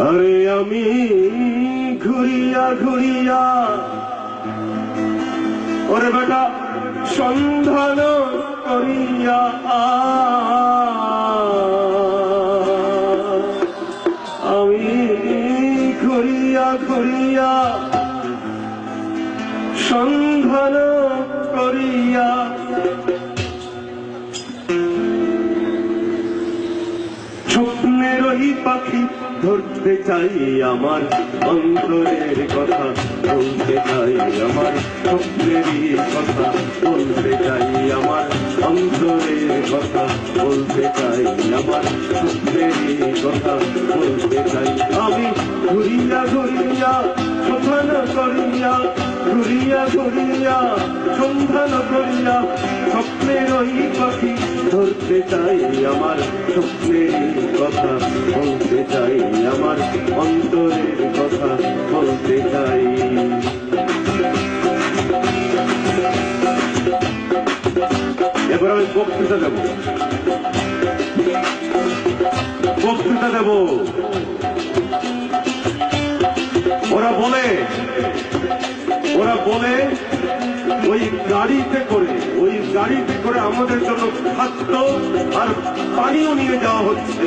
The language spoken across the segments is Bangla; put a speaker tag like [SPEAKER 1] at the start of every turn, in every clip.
[SPEAKER 1] আরে আমি ঘুরিয়া ঘুরিয়া ওরে বেটা সন্ধান করিয়া আমি ঘুরিয়া ঘুরিয়া সন্ধান করিয়া স্বপ্নের ওই পাখি ধরতে চাই আমার অন্তরের কথা বলতে চাই আমার স্বপ্নেরই কথা বলতে চাই আমার অন্তরের কথা বলতে চাই আমার স্বপ্নেরই কথা বলতে চাই আমি ঘুরিয়া ঘুরিয়া সন্ধান করিয়া ঘুরিয়া ঘুরিয়া সন্ধান করিয়া স্বপ্নের ওই পাখি ধরতে চাই আমার স্বপ্নেরই কথা বলতে চাই আমার অন্তরের কথা বলতে চাই এবার আমি বক্তৃতা দেব ওরা বলে ওই গাড়িতে করে আমাদের জন্য খাদ্য আর পানিও নিয়ে যাওয়া হচ্ছে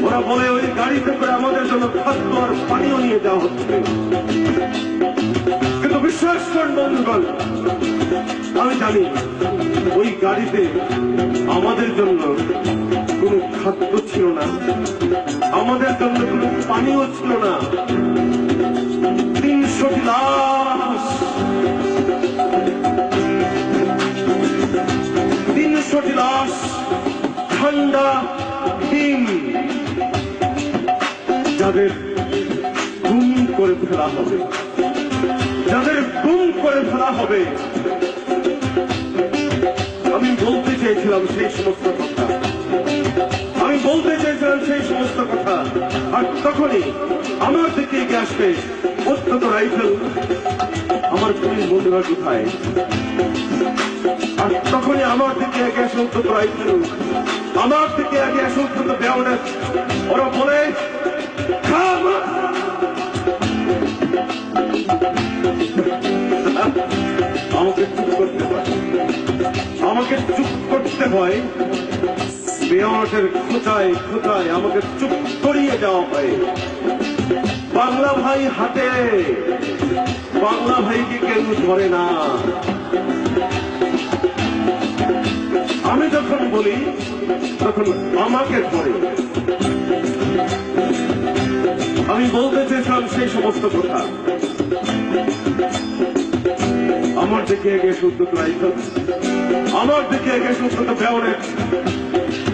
[SPEAKER 1] ওরা বলে ওই গাড়িতে করে আমাদের জন্য খাদ্য আর পানিও নিয়ে যাওয়া হচ্ছে কিন্তু বিশ্বাস করেন বন্ধুগণ আমি জানি ওই গাড়িতে আমাদের জন্য কোনো খাদ্য ছিল না আমাদের জন্য কোনো পানিও ছিল না 300টি লাশ 300টি লাশ ঠান্ডা হিম যাদের গুম করে ফেলা হবে আমি বলতে চেয়েছিলাম সেই সমস্ত কথা আর তখনই আমার দিকে এগিয়ে আসবে অত্যন্ত রাইফেল আমার পুলিশ বন্ধুরা কোথায় আর তখনই আমার দিকে এগিয়ে আসে অত্যন্ত রাইফেল আমার দিকে এগিয়ে আসে অত্যন্ত বেয়নেট ওরা বলে আমাকে চুপ করতে হয় বেয়নেটের খোঁচায় আমাকে চুপ করিয়ে দেওয়া হয় বাংলা ভাই হাতে বাংলা ভাইকে কেউ ধরে না আমি যখন বলি তখন আমাকে ধরে আমি বলতে চেয়েছিলাম সেই সমস্ত কথা আমার দিকে এগিয়ে শুদ্ধ রাইফেল আমার দিকে এগিয়ে শুদ্ধ বেয়নেট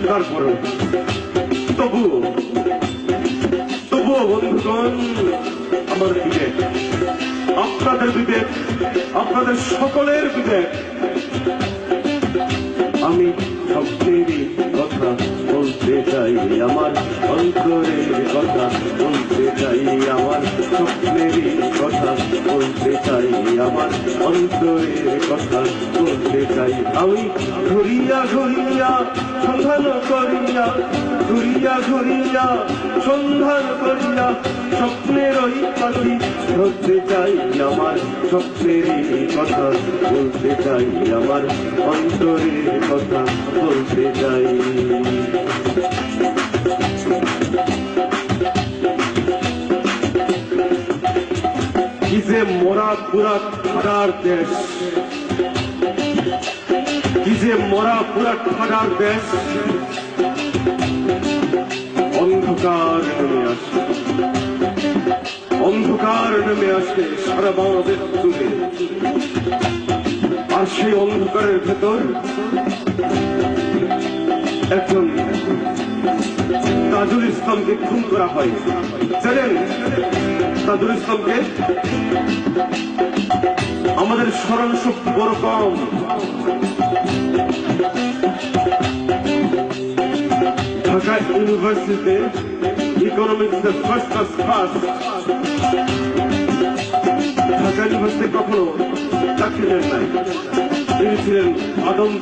[SPEAKER 1] তারপরেও তবুও বন্ধুগণ আমার বিবেক আপনাদের সকলের বিবেক আমি স্বপ্নেরই কথা বলতে চাই আমার অন্তরের কথা বলতে চাই আমার স্বপ্নেরই কথা বলতে চাই আমার অন্তরের কথা বলতে চাই আমি ঘুরিয়া ঘুরিয়া সন্ধান করিয়া স্বপ্নের ওই পাখি ধরতে চাই আমার স্বপ্নেরই কথা বলতে চাই আমার অন্তরের কথা বলতে চাই কি যে মরা পুরা ঠাডার দেশ অন্ধকার নেমে আসে সারা বাংলাদেশ জুড়ে আর সেই অন্ধকারের ভেতর একজন তাজুল ইসলামকে খুন করা হয় জানেন তাজুল ইসলামকে আমাদের স্মরণ শক্তি বড় কম ঢাকা ইউনিভার্সিটিতে ইকোনমিক্সের first class pass Dhaka university কখনো চাকরি নেন নাই তিনি ছিলেন আদম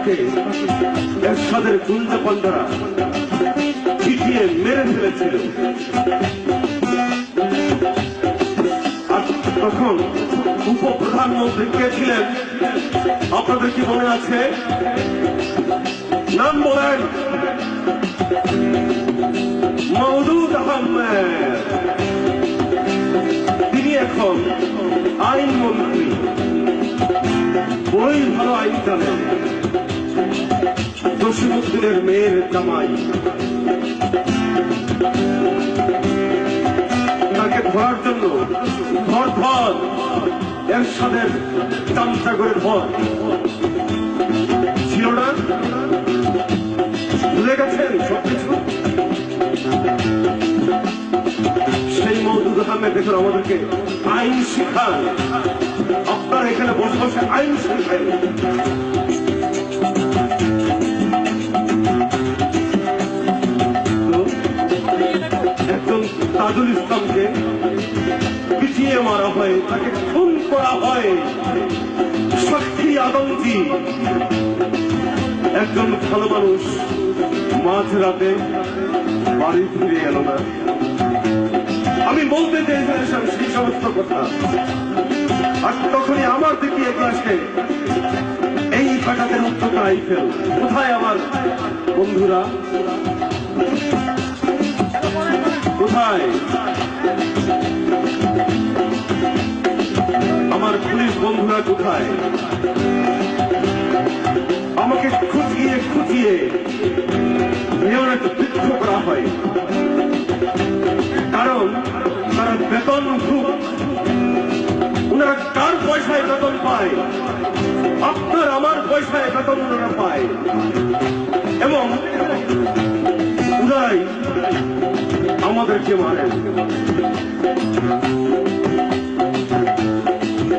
[SPEAKER 1] তাকে এরশাদের গুন্ডা পান্ডারা পিটিয়ে মেরে ফেলেছিল। আর তখন উপপ্রধানমন্ত্রী কে ছিলেন আপনাদের কি মনে আছে? নাম বলেন। মওদুদ আহমেদ। তিনি এখন আইনমন্ত্রী, বই ভালো আইন জানেন। জসিমউদ্দিনের মেয়ের জামাই। তাকে ধরার জন্য ধর ধর এরশাদের চামচা করে ধর ছিল না? ভুলে গেছেন সবকিছু? সেই মওদুদ আহমেদ এখন আমাদেরকে আইন শিখান। আপনারা এখানে বসে বসে আইন শিখেন। একজন তাজুল ইসলামকে পিটিয়ে মারা হয়, তাকে খুন করা হয়। সাক্ষী আদমজি একজন ভালো মানুষ মাঝরাতে বাড়ি ফিরে এলো না। আমি বলতে চেয়েছিলাম সেই সমস্ত কথা। আর তখনই আমার দিকে এগিয়ে আসে এই ফাটাতের উচ্চতা আইফেল। কোথায় আমার বন্ধুরা? কোথায় আমার পুলিশ বন্ধুরা? কোথায়? আমাকে খুঁজিয়ে খুঁজিয়ে অনেক দুঃখ করা হয়, কারণ তারা বেতন খুব। ওনারা কার পয়সায় বেতন পায়? আপনার আমার পয়সায় বেতন ওনারা পায়, এবং ওনারাই আমাদেরকে মারেন।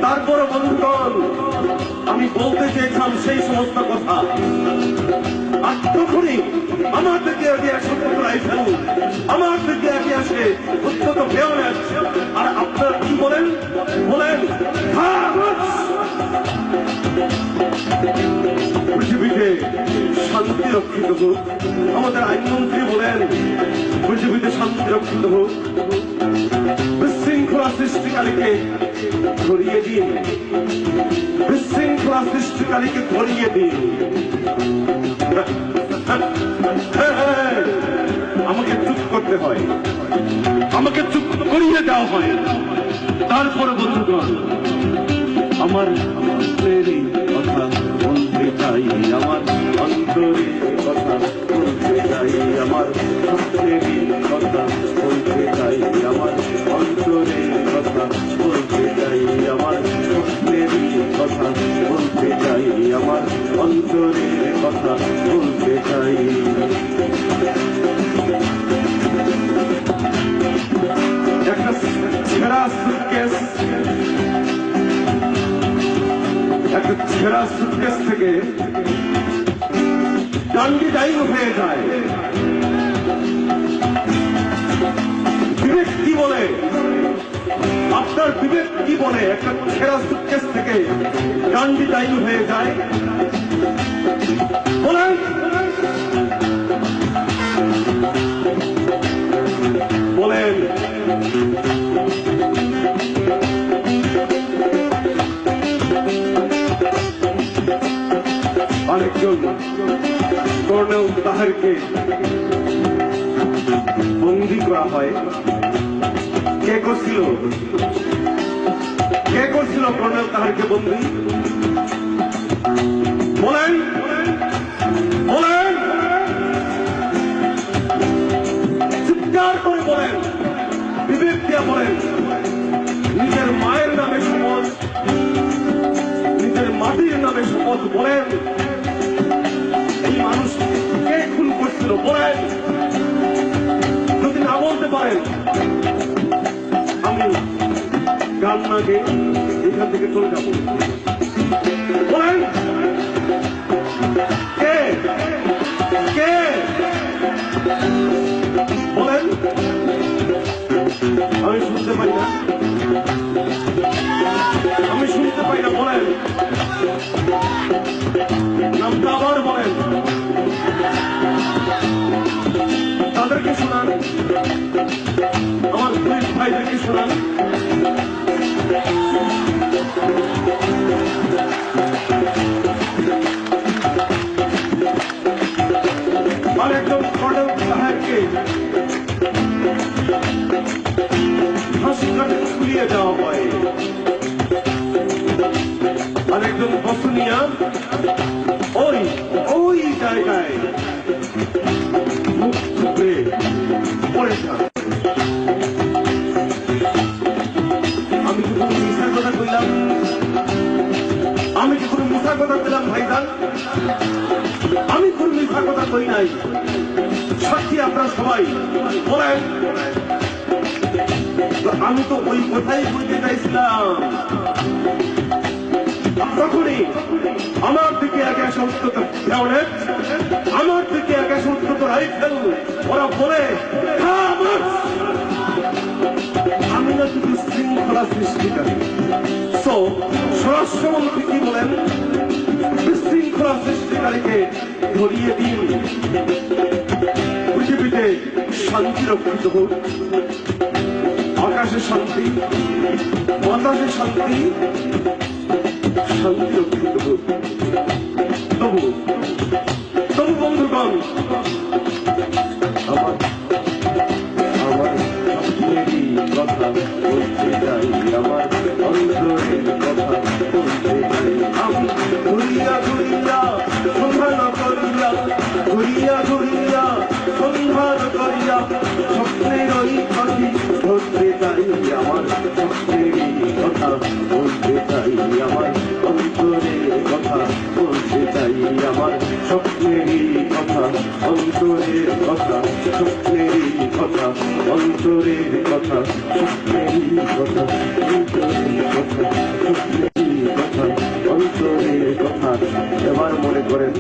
[SPEAKER 1] তারপরে বন্ধুগণ, আমি বলতে চেয়েছিলাম সেই সমস্ত কথা। আর তখনই আমার দিকে এগিয়ে আসে রাইফেল, আমার দিকে এগিয়ে আসে অত্যন্ত বেয়নেট। আর আপনারা কি বলেন? বলেন পৃথিবীতে শান্তি রক্ষিত হোক। আমাদের আইনমন্ত্রী বলেন পৃথিবীতে শান্তি রক্ষিত হোক। বিশৃঙ্খলা সৃষ্টিকারীকে ধরিয়ে দিন, বিশৃঙ্খলা সৃষ্টিকারীকে ধরিয়ে দিন। আমাকে চুপ করতে হয়, আমাকে চুপ করিয়ে দেওয়া হয়। তারপরে বন্ধুগণ, আমার অন্তরের কথা বলতে চাই, আমার অন্তরের কথা বলতে চাই, আমার স্বপ্নের কথা বলতে চাই, আমার অন্তরের কথা বলতে চাই, আমার স্বপ্নের কথা বলতে চাই, আমার অন্তরের কথা বলতে চাই। একটা ছেঁড়া সুটকেস, একটা ছেঁড়া সুটকেস থেকে ডান্ডি ডাইন হয়ে যায়। বিবেক কি বলে? আপনার বিবেক কি বলে? একটা ছেঁড়া সুটকেস থেকে ডান্ডি ডাইন হয়ে যায়। বলেন বলেন। আরেকজন কর্নেল তাহেরকে বন্দী করা হয়। কে করছিল? কে করছিল কর্নেল তাহেরকে বন্দী? বলেন বলেন, চিৎকার করে বলেন, বিবেক দিয়া বলেন। নিজের মায়ের নামে শপথ, নিজের মাটির নামে শপথ, বলেন এই মানুষ কে খুন করছিল? বলেন। যদি না বলতে পারেন, আমি গান না গেয়ে এখান থেকে চলে যাব। বলেন কে কে? বলেন। আমি শুনতে পাই না, আমি শুনতে পাই না। বলেন নামটা আবার ভাইদেরকে শোনান, আমার পুলিশ ভাইদেরকে শোনান। আর একজন কর্নেল সাহেবকে ফাঁসি কাটে ঝুলিয়ে দেওয়া হয়। আরেকজন বসুনিয়া ওই ওই জায়গায় মুখ থুবড়ে পড়ে যান। আমি কি কোনো মিশার কথা কইলাম? আমি কি কোনো মিশার কথা কইলাম ভাইজান? আমি কোনো মিশার কথা কই নাই। সাক্ষী আপনারা সবাই বলেন। আমি তো ওই কথাই বলতে চাইছিলাম। তখনই আমার দিকে একে সংস্কৃত আমার দিকে একে সংস্কৃত রাইফেল ওরা বলে আমি না শুধু শৃঙ্খলা সৃষ্টিকারী। স্বরাষ্ট্রমন্ত্রী কি বলেন? বিশৃঙ্খলা সৃষ্টিকারীকে ধরিয়ে দিন, পৃথিবীতে শান্তি রক্ষিত হোক, আকাশে শান্তি, বাতাসে শান্তি, শান্তি রক্ষিত হোক। তবু তবু বন্ধুগণ, আমার আমার স্বপ্নেরই কথা বলতে চাই, আমার অন্তরের কথা বলতে চাই। আমি ঘুরিয়া ঘুরিয়া সন্ধান করিয়া, ঘুরিয়া ঘুরিয়া সন্ধান করিয়া স্বপ্নের ওই পাখি ধরতে চাই। আমার স্বপ্নেরই কথা বলতে চাই, আমার অন্তরের কথা বলতে চাই, আমার স্বপ্নেরই কথা, অন্তরের কথা, স্বপ্নেরই কথা, অন্তরের কথা, স্বপ্নেরই কথা, অন্তরের কথা, স্বপ্নেরই কথা, অন্তরের কথা। এবার মনে করেন